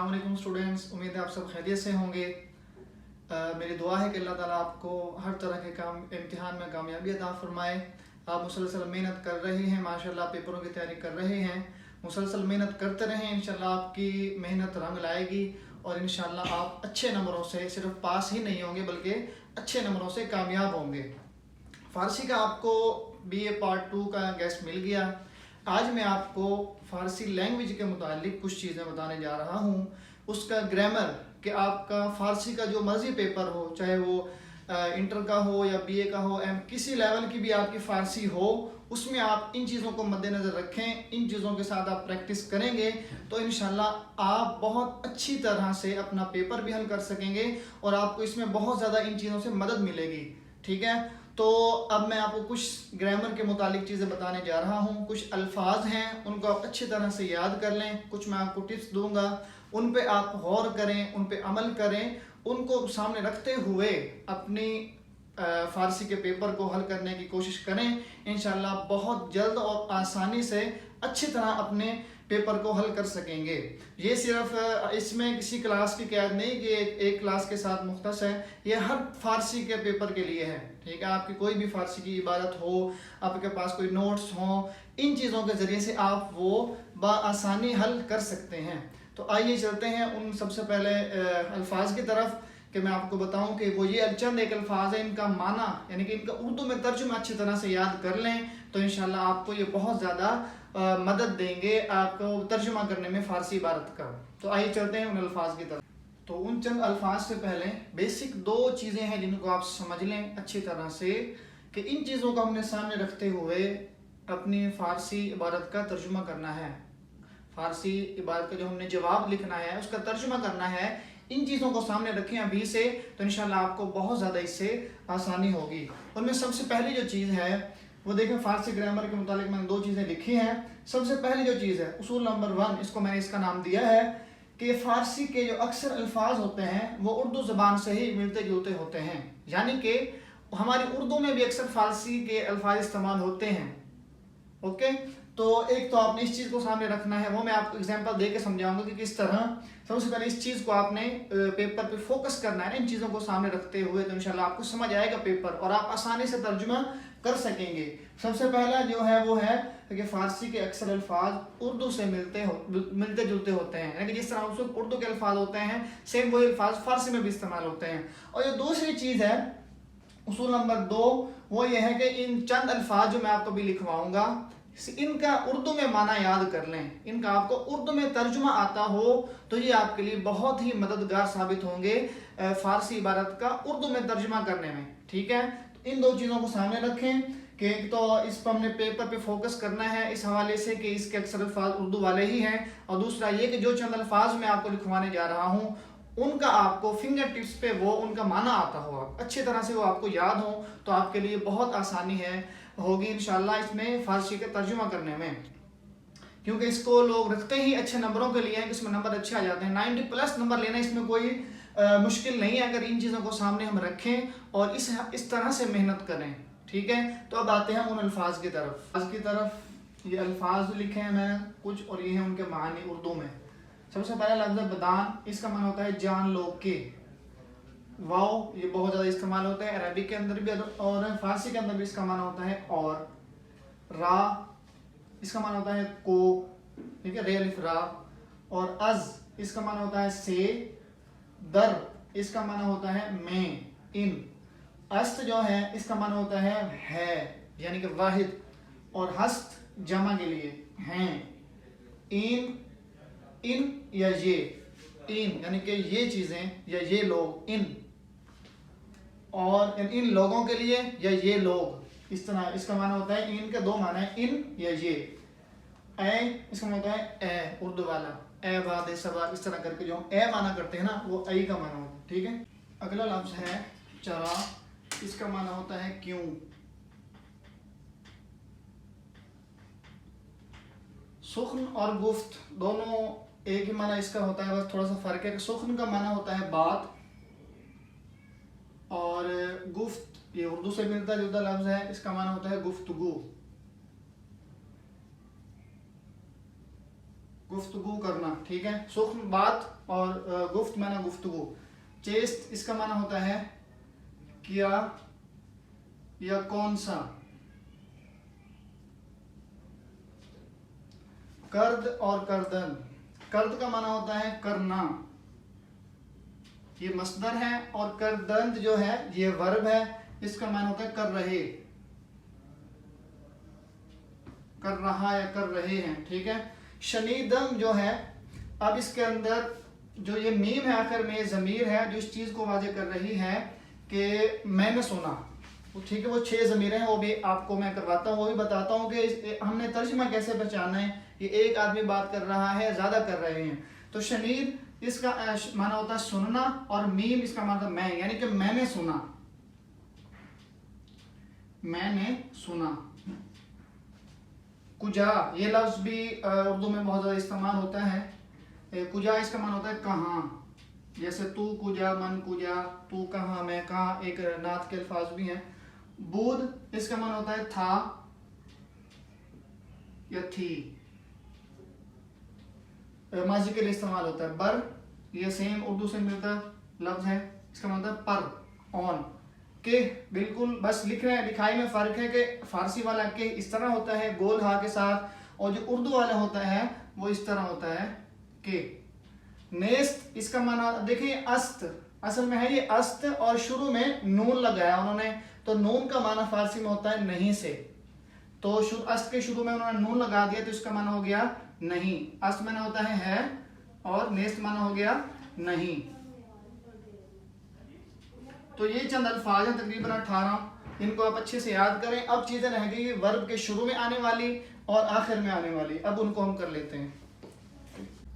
अस्सलाम वालेकुम स्टूडेंट्स, उम्मीद है आप सब खैरियत से होंगे। मेरी दुआ है कि अल्लाह ताला आपको हर तरह के काम इम्तिहान में कामयाबी अता फरमाए। आप मुसलसल मेहनत कर रहे हैं, माशाल्लाह पेपरों की तैयारी कर रहे हैं। मुसलसल मेहनत करते रहें, इंशाल्लाह आपकी मेहनत रंग लाएगी और इंशाल्लाह आप अच्छे नंबरों से सिर्फ पास ही नहीं होंगे बल्कि अच्छे नंबरों से कामयाब होंगे। फ़ारसी का आपको BA पार्ट 2 का गेस्ट मिल गया। आज मैं आपको फ़ारसी लैंग्वेज के मुतालिक कुछ चीज़ें बताने जा रहा हूँ। उसका ग्रामर कि आपका फ़ारसी का जो मर्ज़ी पेपर हो, चाहे वो इंटर का हो या BA का हो, किसी लेवल की भी आपकी फ़ारसी हो, उसमें आप इन चीज़ों को मद्देनज़र रखें। इन चीज़ों के साथ आप प्रैक्टिस करेंगे तो इंशाल्लाह आप बहुत अच्छी तरह से अपना पेपर भी हल कर सकेंगे और आपको इसमें बहुत ज़्यादा इन चीज़ों से मदद मिलेगी। ठीक है, तो अब मैं आपको कुछ ग्रामर के मुतालिक चीज़ें बताने जा रहा हूँ। कुछ अल्फाज हैं, उनको आप अच्छी तरह से याद कर लें। कुछ मैं आपको टिप्स दूंगा, उन पे आप गौर करें, उन पे अमल करें। उनको सामने रखते हुए अपनी फ़ारसी के पेपर को हल करने की कोशिश करें। इंशाल्लाह बहुत जल्द और आसानी से अच्छी तरह अपने पेपर को हल कर सकेंगे। ये सिर्फ इसमें किसी क्लास की कैद नहीं कि एक क्लास के साथ मुख्तस है, ये हर फ़ारसी के पेपर के लिए है। ठीक है, आपकी कोई भी फ़ारसी की इबारत हो, आपके पास कोई नोट्स हों, इन चीज़ों के ज़रिए से आप वो बआसानी हल कर सकते हैं। तो आइए चलते हैं उन सबसे पहले अल्फाज की तरफ कि मैं आपको बताऊं कि वो ये चंद एक अल्फाज है, इनका माना यानी कि इनका उर्दू में तर्जुमा अच्छी तरह से याद कर लें तो इंशाल्लाह आपको ये बहुत ज़्यादा मदद देंगे आपको तर्जुमा करने में फ़ारसी इबारत का। तो आइए चलते हैं उन अल्फाज की तरफ। तो उन चंद अल्फाज से पहले बेसिक दो चीज़ें हैं जिनको आप समझ लें अच्छी तरह से कि इन चीज़ों को हमने सामने रखते हुए अपनी फ़ारसी इबारत का तर्जुमा करना है। फ़ारसी इबारत का जो हमने जवाब लिखना है उसका तर्जुमा करना है। इन चीज़ों को सामने रखें अभी से तो इंशाल्लाह आपको बहुत ज़्यादा इससे आसानी होगी। उनमें सबसे पहली जो चीज़ है वो देखें, फ़ारसी ग्रामर के मुतालिक मैंने दो चीज़ें लिखी हैं। सबसे पहली जो चीज़ है उसूल नंबर 1, इसको मैंने इसका नाम दिया है कि फ़ारसी के जो अक्सर अल्फाज होते हैं वो उर्दू ज़बान से ही मिलते जुलते होते हैं। यानी कि हमारी उर्दू में भी अक्सर फ़ारसी के अल्फाज इस्तेमाल होते हैं। ओके, तो एक तो आपने इस चीज़ को सामने रखना है, वो मैं आपको एग्जांपल दे के समझाऊंगा कि किस तरह। सबसे पहले इस चीज़ को आपने पेपर पे फोकस करना है, इन चीज़ों को सामने रखते हुए तो इंशाल्लाह आपको समझ आएगा पेपर और आप आसानी से तर्जुमा कर सकेंगे। सबसे पहला जो है वो है कि फ़ारसी के अक्सर अल्फाज उर्दू से मिलते जुलते होते हैं, यानी कि जिस तरह उसमें उर्दू के अल्फाज होते हैं सेम वही अल्फाज फ़ारसी में भी इस्तेमाल होते हैं। और जो दूसरी चीज़ है उसूल नंबर 2 वो ये है कि इन चंद अल्फाज जो मैं आपको भी लिखवाऊंगा इनका उर्दू में माना याद कर लें। इनका आपको उर्दू में तर्जुमा आता हो तो ये आपके लिए बहुत ही मददगार साबित होंगे फ़ारसी इबारत का उर्दू में तर्जुमा करने में। ठीक है, तो इन दो चीज़ों को सामने रखें कि एक तो इस पर हमने पेपर पे फोकस करना है इस हवाले से कि इसके अक्सर अल्फाज उर्दू वाले ही हैं, और दूसरा ये कि जो चंद अल्फाज मैं आपको लिखवाने जा रहा हूँ उनका आपको फिंगर टिप्स पे वो उनका माना आता हो, अच्छी तरह से वो आपको याद हो तो आपके लिए बहुत आसानी होगी इंशाल्लाह इसमें फ़ारसी का तर्जुमा करने में। क्योंकि इसको लोग रखते ही अच्छे नंबरों के लिए हैं कि इसमें नंबर अच्छे आ जाते हैं। 90+ नंबर लेना इसमें कोई मुश्किल नहीं है अगर इन चीज़ों को सामने हम रखें और इस तरह से मेहनत करें। ठीक है, तो अब आते हैं उन अल्फाज की तरफ। ये अल्फाज लिखे हैं मैं कुछ और ये हैं उनके मानी उर्दू में। सबसे पहला लफ्ज़ है बदान, इसका माना होता है जान लो के। वाओ ये बहुत ज़्यादा इस्तेमाल होता है अरबिक के अंदर भी और फ़ारसी के अंदर भी इसका माना होता है और। रा इसका माना होता है को, ठीक है, रे अलिफ रा। और अज इसका माना होता है से। दर इसका माना होता है में, इन। अस्त जो है इसका माना होता है यानी कि वाहिद। और हस्त जमा के लिए हैं। इन या ये, इन यानी कि ये चीज़ें या ये लोग, इन। और इन लोगों के लिए या ये लोग, इस तरह इसका माना होता है। इन के दो माना है, इन या ये। ए इसका माना होता है ए, उर्दू वाला ए बाद सबा, इस तरह करके जो हम ए माना करते हैं ना वो ए का माना होता है। ठीक है, अगला लफ्ज़ है चरा, इसका माना होता है क्यों। सुख्न और गुफ्त दोनों एक ही माना इसका होता है, बस थोड़ा सा फर्क है कि सुख्न का माना होता है बात और गुफ्त ये उर्दू से मिलता जुलता लफ्ज़ है, इसका माना होता है गुफ्तगू। गुफ्तगू करना, ठीक है। सुख्म बात और गुफ्त माना गुफ्तगू। चेस्ट इसका माना होता है क्या या कौन सा। कर्द और करदन, कर्द का माना होता है करना, ये मस्दर है, और करदंत जो है ये वर्ब है, इसका माना होता है कर रहे, कर रहा या कर रहे हैं, ठीक है। शनीदम जो है, अब इसके अंदर जो ये मीम है आखिर में, ज़मीर है जो इस चीज को वाज़ेह कर रही है कि मैंने सुना, ठीक है। वो 6 ज़मीरें हैं, वो भी आपको मैं करवाता हूँ, वो भी बताता हूँ कि हमने तर्जुमा कैसे पहचाना है, ये एक आदमी बात कर रहा है, ज्यादा कर रहे हैं। तो शनीद इसका माना होता है सुनना, और मीम इसका माना होता है मैं, यानी कि मैंने सुना, मैंने सुना। कुजा, ये लफ्ज भी उर्दू में बहुत ज्यादा इस्तेमाल होता है। कुजा इसका माना होता है कहाँ, जैसे तू कुजा, मन कुजा, तू कहाँ, मैं कहाँ, एक नात के अल्फाज भी हैं। बूद इसका माना होता है था या थी, माजी के लिए इस्तेमाल होता है। बर, ये सेम उर्दू से मिलता लफ्ज है, इसका मतलब पर, ऑन। के, बिल्कुल, बस लिख रहे हैं, लिखाई में फर्क है कि फारसी वाला के इस तरह होता है गोल हा के साथ, और जो उर्दू वाला होता है वो इस तरह होता है के। नेस्त इसका माना देखिए अस्त, असल में है ये अस्त, और शुरू में नून लगाया उन्होंने, तो नून का माना फारसी में होता है नहीं से, तो अस्त के शुरू में उन्होंने नून लगा दिया, तो इसका माना हो गया नहीं। अस्त माना होता है और नेस्त माना हो गया नहीं। तो ये चंद अल्फाज हैं, तकरीबन 18, इनको आप अच्छे से याद करें। अब चीजें रह गई वर्ब के शुरू में आने वाली और आखिर में आने वाली, अब उनको हम कर लेते हैं।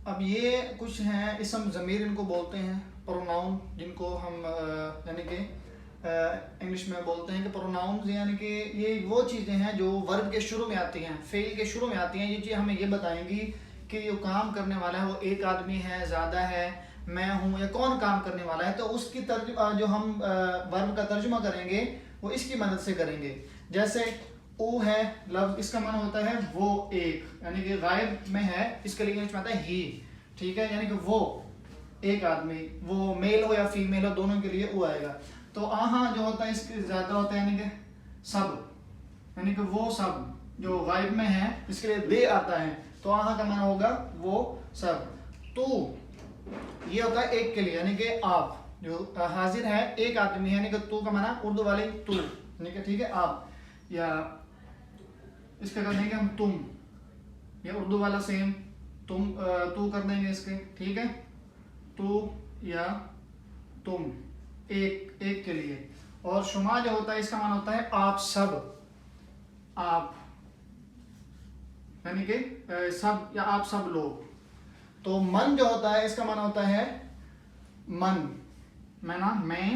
अब ये कुछ हैं इसम ज़मीर, इनको बोलते हैं प्रोनाउन, जिनको हम यानी कि इंग्लिश में बोलते हैं कि प्रोनाउंस, यानी कि ये वो चीज़ें हैं जो वर्ब के शुरू में आती हैं, फेल के शुरू में आती हैं। ये चीज़ हमें ये बताएंगी कि जो काम करने वाला है वो एक आदमी है, ज़्यादा है, मैं हूँ, या कौन काम करने वाला है। तो उसकी जो हम वर्ब का तर्जुमा करेंगे वो इसकी मदद से करेंगे। जैसे ओ है लफ्ज, इसका माना होता है वो एक, यानी कि गायब में है, इसके लिए इंग्लिश में आता है ही, ठीक है, यानी कि वो एक आदमी, वो मेल हो या फीमेल हो, दोनों के लिए वो आएगा। तो आहा जो होता है इसके ज्यादा होता है, यानी कि सब, यानी कि वो सब जो गायब में है, इसके लिए दे आता है, तो आहा का माना होगा वो सब। तो ये होता है एक के लिए, यानी कि आप जो हाजिर है एक आदमी है, यानी कि तू का माना उर्दू वाले तू, यानी कि ठीक है आप, या इसका कर देंगे हम तुम, या उर्दू वाला सेम तुम, तू कर देंगे इसके, ठीक है, तू या तुम, एक के लिए। और शुमा जो होता है इसका माना होता है आप सब, आप यानी कि सब या आप सब लोग। तो मन जो होता है इसका माना होता है मन, मैना मैं,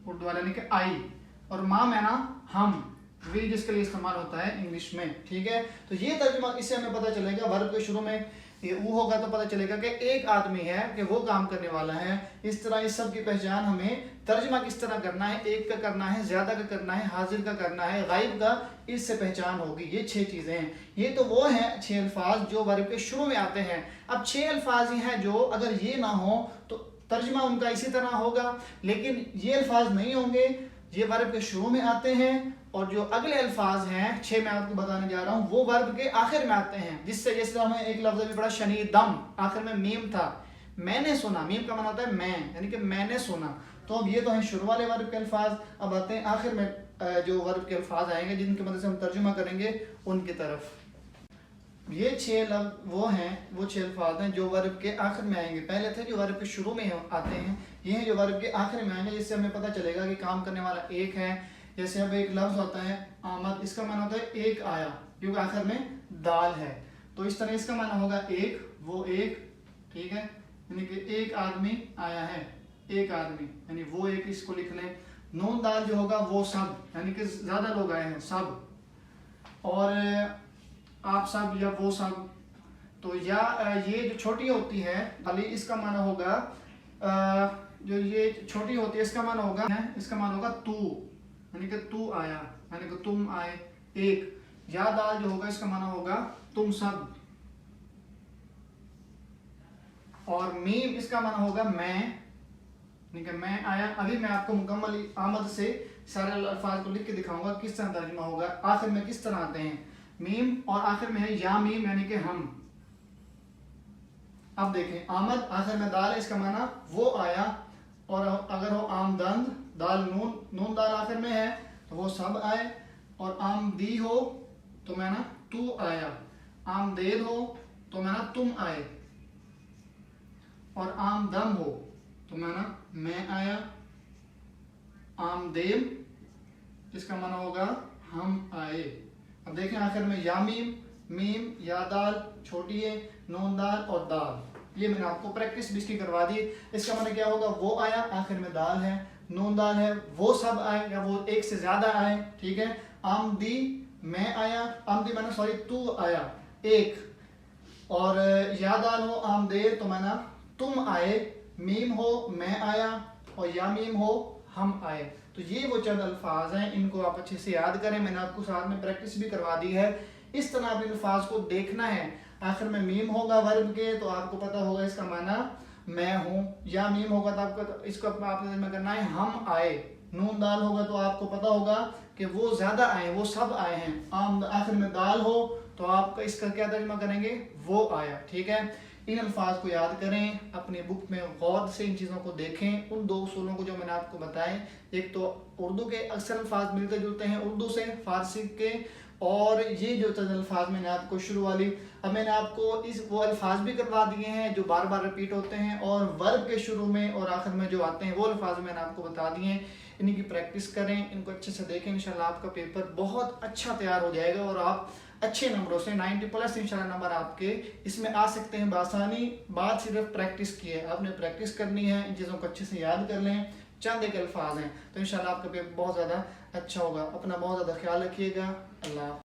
उर्दू वाला यानी कि आई, और माँ मैना हम, वी जिसके लिए इस्तेमाल होता है इंग्लिश में, ठीक है। तो ये तर्जुमा, इससे हमें पता चलेगा वर्ब के शुरू में ये वो होगा तो पता चलेगा कि एक आदमी है, कि वो काम करने वाला है। इस तरह इस सब की पहचान हमें तर्जुमा किस तरह करना है, एक का करना है, ज्यादा का करना है, हाजिर का करना है, गायब का, इससे पहचान होगी। ये 6 चीजें हैं। ये तो वो हैं 6 अल्फाज जो वर्ब के शुरू में आते हैं। अब 6 अल्फाज ही हैं जो अगर ये ना हो तो तर्जुमा उनका इसी तरह होगा, लेकिन ये अल्फाज नहीं होंगे, ये वर्ब के शुरू में आते हैं, और जो अगले अल्फाज हैं 6 मैं आपको बताने जा रहा हूँ वो वर्ब के आखिर में आते हैं। जिससे जैसे हमें एक लफ्ज भी पड़ा शनीदम, आखिर में मीम था, मैंने सुना, मीम का माना होता है मैं, यानी कि मैंने सुना। तो अब ये तो है शुरू वाले वर्ब के अल्फाज। अब आते हैं आखिर में जो वर्ब के अल्फाज आएंगे जिनकी मदद से हम तर्जुमा करेंगे उनकी तरफ। ये 6 लफ्ज वो हैं, वो 6 अल्फाज हैं जो वर्ब के आखिर में आएंगे। पहले थे जो वर्ब के शुरू में आते हैं, ये हैं जो वर्ब के आखिर में आएंगे, जिससे हमें पता चलेगा कि काम करने वाला एक है। जैसे अब एक लफ्ज होता है आमद, इसका माना होता है एक आया, क्योंकि आखिर में दाल है, तो इस तरह इसका माना होगा एक, वो एक, ठीक है, यानी कि एक आदमी आया है, एक आदमी, यानी वो एक, इसको लिख लें। नून दाल जो होगा वो सब, यानी कि ज्यादा लोग आए हैं, सब। और आप सब या वो सब, तो या ये जो छोटी होती है अली, इसका माना होगा जो ये छोटी होती है इसका माना होगा, इसका माना होगा तू, यानी कि तू आया, यानी कि तुम आए, एक। या दाल जो होगा इसका माना होगा तुम सब, और मीम इसका माना होगा मैं, ठीक है, मैं आया। अभी मैं आपको मुकम्मल आमद से सारे अल्फाज को लिख के दिखाऊंगा किस तरह तर्जुमा होगा, आखिर में किस तरह आते हैं। मीम और आखिर में है या मीम यानी कि हम। अब देखें आमद आखिर में दाल है, इसका माना वो आया। और अगर हो आमदंद दाल नून, नून दाल आखिर में है तो वो सब आए। और आमदी हो तो माना तू आया। आमदेद हो तो माना तुम आए। और आमदम हो तो माना मैं आया। आमदेम इसका माना होगा हम आए। अब देखें आखिर में या मीम, मीम या दाल छोटी है, नून दाल और दाल, ये मैंने आपको प्रैक्टिस भी इसकी करवा दी। इसका माना क्या होगा, वो आया, आखिर में दाल है, नून दाल है, वो सब आए या वो एक से ज्यादा आए, ठीक है। आमदी मैं आया, आमदी माना सॉरी तू आया एक। और या दाल हो आमदेर तो माना तुम आए। मीम हो मैं आया और या मीम हो हम आए। तो ये वो चंद अल्फाज हैं, इनको आप अच्छे से याद करें। मैंने आपको साथ में प्रैक्टिस भी करवा दी है। इस तरह आप इन अल्फाज को देखना है। आखिर में मीम होगा वर्ब के तो आपको पता होगा इसका माना मैं हूँ। या मीम होगा तो आपको इसको आपने में करना है हम आए। नून दाल होगा तो आपको पता होगा कि वो ज्यादा आए, वो सब आए हैं। आम आखिर में दाल हो तो आपका इसका क्या तर्जुमा करेंगे, वो आया, ठीक है। इन अल्फाज को याद करें, अपनी बुक में गौर से इन चीज़ों को देखें। उन दो उसूलों को जो मैंने आपको बताए, एक तो उर्दू के अक्सर अल्फाज मिलते जुलते हैं उर्दू से फारसी के, और ये जो चंद अल्फाज मैंने आपको शुरू वाली, अब मैंने आपको इस वो अल्फाज भी करवा दिए हैं जो बार बार रिपीट होते हैं, और वर्ब के शुरू में और आखिर में जो आते हैं वो अल्फाज मैंने आपको बता दिए हैं। इनकी प्रैक्टिस करें, इनको अच्छे से देखें, इंशाल्लाह आपका पेपर बहुत अच्छा तैयार हो जाएगा और आप अच्छे नंबरों से 90+ इंशाल्लाह नंबर आपके इसमें आ सकते हैं बासानी। बात सिर्फ प्रैक्टिस की है, आपने प्रैक्टिस करनी है, इन चीज़ों को अच्छे से याद कर लें। चंद एक अल्फाज हैं तो इंशाल्लाह आपका पेपर बहुत ज़्यादा अच्छा होगा। अपना बहुत ज़्यादा ख्याल रखिएगा। अल्लाह।